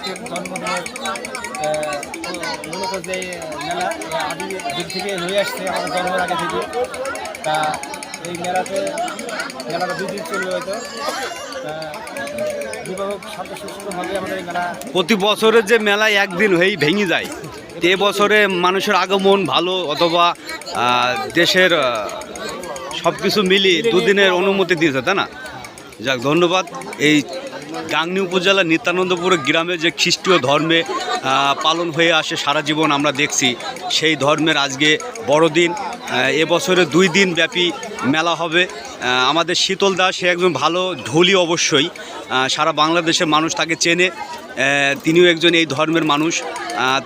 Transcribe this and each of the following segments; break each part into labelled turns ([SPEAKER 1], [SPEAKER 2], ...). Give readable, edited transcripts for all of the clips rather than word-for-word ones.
[SPEAKER 1] মানুষের জন্মদিনের মূলত যে মেলা আদি দিক থেকে হয়ে আসছে আমাদের জন্মের আগে থেকে। তা এই মেলাটা 2 দিন চলবে হয়তো। বিভাগ শান্তশিষ্টভাবে আমাদের এই মেলা
[SPEAKER 2] প্রতি বছরের যে মেলায় একদিন হয়েই ভেঙে যায়, এ বছরে মানুষের আগমন ভালো, অথবা দেশের সব কিছু মিলিয়ে 2 দিনের অনুমতি দিয়েছে, তাই না? যাক, ধন্যবাদ। এই গাংনী উপজেলা নিত্যানন্দপুর গ্রামে যে খ্রিস্টীয় ধর্মে পালন হয়ে আসে সারা জীবন আমরা দেখছি, সেই ধর্মের আজকে বড়দিন। এবছরে 2 দিন ব্যাপী মেলা হবে। আমাদের শীতল দাস সে একজন ভালো ঢুলি, অবশ্যই সারা বাংলাদেশের মানুষ তাকে চেনে। তিনিও একজন এই ধর্মের মানুষ।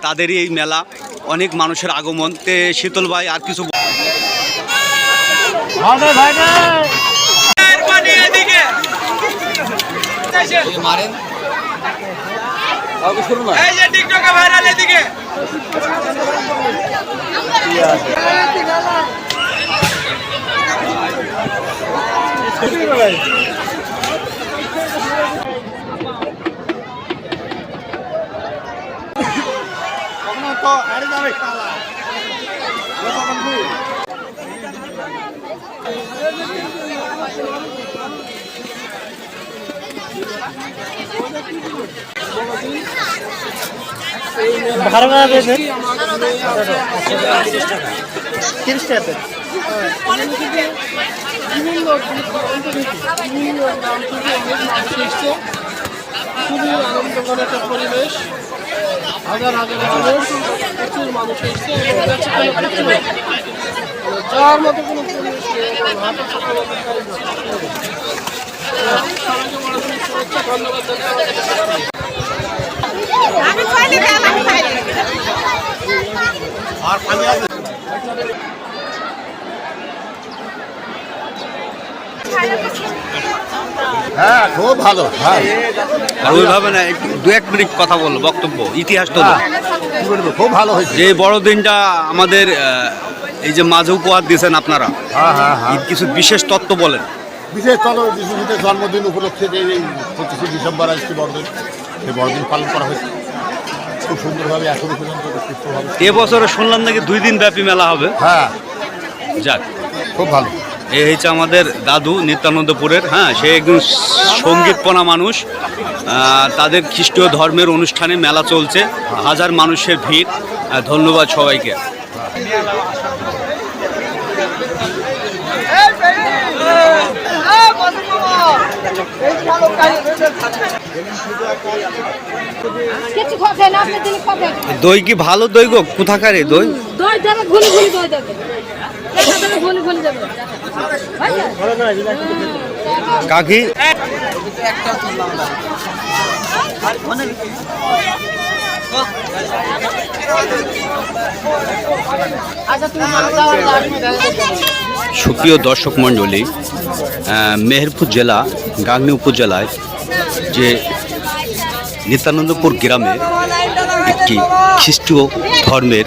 [SPEAKER 2] তাদেরই এই মেলা, অনেক মানুষের আগমন। তে শীতল ভাই আর কিছু মারেন
[SPEAKER 1] ভাড়া ভাড়া পেয়েছেন 30 টাকা।
[SPEAKER 3] খুবই আনন্দকর একটা পরিবেশ, হাজার হাজার মানুষ, প্রচুর মানুষ এসছে এবং যাওয়ার মতো কোনো পরিবেশ নেই। সবাইকে বড় শুভেচ্ছা, ধন্যবাদ।
[SPEAKER 4] হ্যাঁ, খুব ভালো।
[SPEAKER 2] ওইভাবে না, 2-1 মিনিট কথা বললো, বক্তব্য, ইতিহাস তো
[SPEAKER 4] খুব ভালো হয়েছে।
[SPEAKER 2] যে বড়দিনটা আমাদের এই যে মাঝে উপহার দিয়েছেন আপনারা, কিছু বিশেষ তত্ত্ব বলেন।
[SPEAKER 4] বিশেষ যিশুখ্রিস্টের জন্মদিন উপলক্ষে যে এই 25শে ডিসেম্বর আজকে বড়দিন, সেই বড়দিন পালন করা হয়েছে খুব সুন্দরভাবে। এখনো পর্যন্ত
[SPEAKER 2] এবছরে শুনলাম নাকি 2 দিন ব্যাপী মেলা হবে।
[SPEAKER 4] হ্যাঁ,
[SPEAKER 2] যাক,
[SPEAKER 4] খুব ভালো।
[SPEAKER 2] এই হচ্ছে আমাদের দাদু নিত্যানন্দপুরের। হ্যাঁ, সে একজন সঙ্গীতপনা মানুষ। তাদের খ্রিস্টীয় ধর্মের অনুষ্ঠানে মেলা চলছে, হাজার মানুষের ভিড়। ধন্যবাদ সবাইকে। দই কি ভালো দই গো? কোথাকার এই দই? কাকি সুপ্রিয় দর্শক মণ্ডলী, মেহেরপুর জেলা গাংনী উপজেলায় যে নিত্যানন্দপুর গ্রামে একটি খ্রিস্টীয় ধর্মের